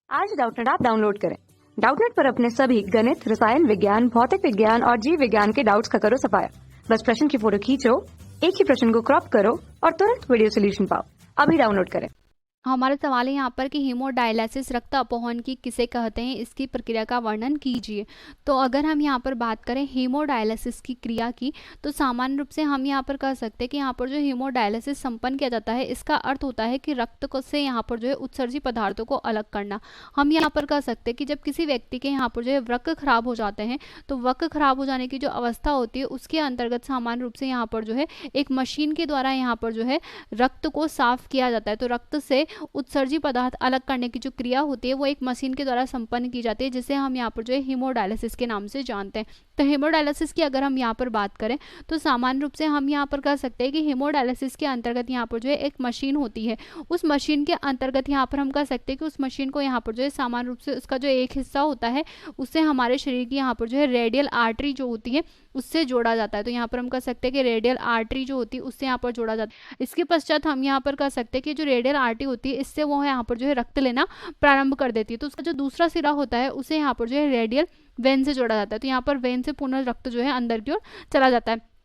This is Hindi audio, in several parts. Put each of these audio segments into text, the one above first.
आज डाउटनेट ऐप डाउनलोड करें। डाउटनेट पर अपने सभी गणित, रसायन विज्ञान, भौतिक विज्ञान और जीव विज्ञान के डाउट्स का करो सफाया। बस प्रश्न की फोटो खींचो, एक ही प्रश्न को क्रॉप करो और तुरंत वीडियो सोल्यूशन पाओ। अभी डाउनलोड करें। हमारा सवाल है यहाँ पर कि हीमोडायलिसिस रक्त अपहरण की किसे कहते हैं, इसकी प्रक्रिया का वर्णन कीजिए। तो अगर हम यहाँ पर बात करें हीमोडायलिसिस की क्रिया की, तो सामान्य रूप से हम यहाँ पर कह सकते हैं कि यहाँ पर जो हीमोडायलिसिस संपन्न किया जाता है, इसका अर्थ होता है कि रक्त को से यहाँ पर जो है उत्सर्जी पदार्थों को अलग करना। हम यहाँ पर कह सकते हैं कि जब किसी व्यक्ति के यहाँ पर जो है वृक्क खराब हो जाते हैं, तो वृक्क खराब हो जाने की जो अवस्था होती है उसके अंतर्गत सामान्य रूप से यहाँ पर जो है एक मशीन के द्वारा यहाँ पर जो है रक्त को साफ किया जाता है। तो रक्त से उत्सर्जी पदार्थ अलग करने की जो क्रिया होती है वो एक मशीन के द्वारा संपन्न की जाती है, जिसे हम यहाँ पर जो है हीमोडायलिसिस के नाम से जानते हैं। तो हीमोडायलिसिस की अगर हम यहाँ पर बात करें तो सामान्य रूप से हम यहाँ पर कह सकते हैं कि हीमोडायलिसिस के अंतर्गत यहाँ पर जो है एक मशीन होती है। उस मशीन के अंतर्गत यहाँ पर हम कह सकते हैं कि उस मशीन को यहाँ पर जो है सामान्य रूप से उसका जो एक हिस्सा होता है उससे हमारे शरीर की यहाँ पर जो है रेडियल आर्टरी जो होती है उससे जोड़ा जाता है। तो यहाँ पर हम कह सकते हैं कि रेडियल आर्टरी जो होती है उससे यहाँ पर जोड़ा जाता है। इसके पश्चात हम यहाँ पर कह सकते हैं कि जो रेडियल आर्टरी होती है इससे वो यहाँ पर जो है रक्त लेना प्रारंभ कर देती है। तो उसका जो दूसरा सिरा होता है उसे यहाँ पर जो है रेडियल वेन से जोड़ा जाता है। तो यहाँ पर वेन से पुनः रक्त जो है अंदर की ओर चला जाता है।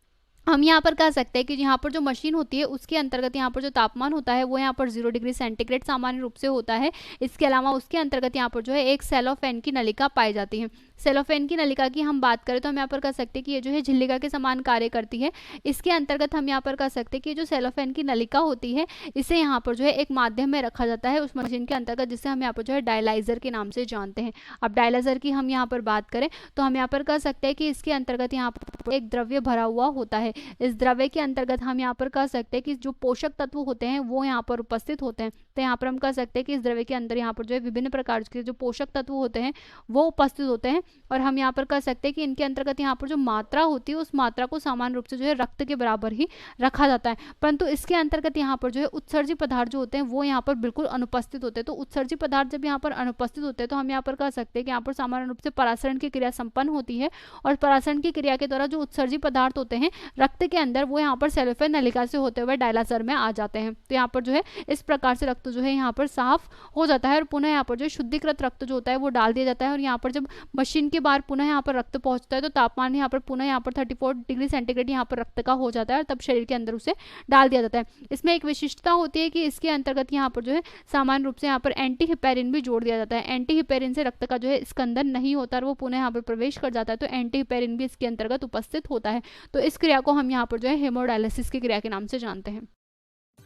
हम यहाँ पर कह सकते हैं कि यहाँ पर जो मशीन होती है उसके अंतर्गत यहाँ पर जो तापमान होता है वो यहाँ पर 0 डिग्री सेंटीग्रेड सामान्य रूप से होता है। इसके अलावा उसके अंतर्गत यहाँ पर जो है एक सेलोफेन की नलिका पाई जाती है। सेलोफेन की नलिका की हम बात करें तो हम यहाँ पर कह सकते हैं कि ये जो है झिल्लिका के समान कार्य करती है। इसके अंतर्गत हम यहाँ पर कह सकते हैं कि जो सेलोफेन की नलिका होती है इसे यहाँ पर जो है एक माध्यम में रखा जाता है उस मशीन के अंतर्गत, जिसे हम यहाँ पर जो है डायलाइजर के नाम से जानते हैं। अब डायलाइजर की हम यहाँ पर बात करें तो हम यहाँ पर कह सकते हैं कि इसके अंतर्गत यहाँ पर एक द्रव्य भरा हुआ होता है। इस द्रव्य के अंतर्गत हम यहाँ पर कह सकते हैं कि जो पोषक तत्व होते हैं वो यहाँ पर उपस्थित होते हैं। तो यहाँ पर हम कह सकते हैं कि इस द्रव्य के अंदर यहाँ पर जो है विभिन्न प्रकार के जो पोषक तत्व होते हैं वो उपस्थित होते हैं। और हम यहाँ पर कह सकते हैं कि इनके अंतर्गत यहाँ पर जो मात्रा होती है उस मात्रा को सामान्य रूप से जो है रक्त के बराबर ही रखा जाता है। परंतु इसके अंतर्गत यहाँ पर जो है उत्सर्जी पदार्थ जो होते हैं वो यहाँ पर बिल्कुल अनुपस्थित होते हैं। तो उत्सर्जी पदार्थ जब यहाँ पर अनुपस्थित होते हैं तो हम यहाँ पर कह सकते हैं कि यहाँ पर सामान्य रूप से परासरण की क्रिया संपन्न होती है और परासरण की क्रिया के द्वारा जो उत्सर्जी पदार्थ होते हैं रक्त के अंदर वो यहाँ पर सेलोफेन नलिका से होते हुए डायलाइजर में आ जाते हैं। तो यहाँ पर जो है इस प्रकार से रक्त जो है यहाँ पर साफ हो जाता है और पुनः यहाँ पर जो शुद्धिकृत रक्त जो होता है वो डाल दिया जाता है। और यहाँ पर जब मशीन के बाहर पुनः यहाँ पर रक्त पहुंचता है तो तापमान यहाँ पर पुनः यहाँ पर 34 डिग्री सेंटीग्रेड यहाँ पर रक्त का हो जाता है और तब शरीर के अंदर उसे डाल दिया जाता है। इसमें एक विशिष्टता होती है कि इसके अंतर्गत यहाँ पर जो है सामान्य रूप से यहाँ पर एंटी हिपेरिन भी जोड़ दिया जाता है। एंटी हिपेरिन से रक्त का जो है स्कंदन नहीं होता और वो पुनः यहाँ पर प्रवेश कर जाता है। तो एंटी हिपेरिन भी इसके अंतर्गत उपस्थित होता है। तो इस क्रिया को हम यहाँ पर जो है हीमोडायलिसिस की क्रिया के नाम से जानते हैं।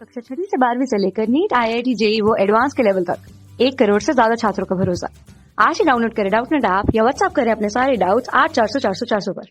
कक्षा 6 से 12वीं से लेकर नीट, IIT, JEE वो एडवांस के लेवल तक 1 करोड़ से ज्यादा छात्रों का भरोसा। आज ही डाउनलोड करें डाउटनेट ऐप या व्हाट्सएप करें अपने सारे डाउट्स 8400 400 400 पर।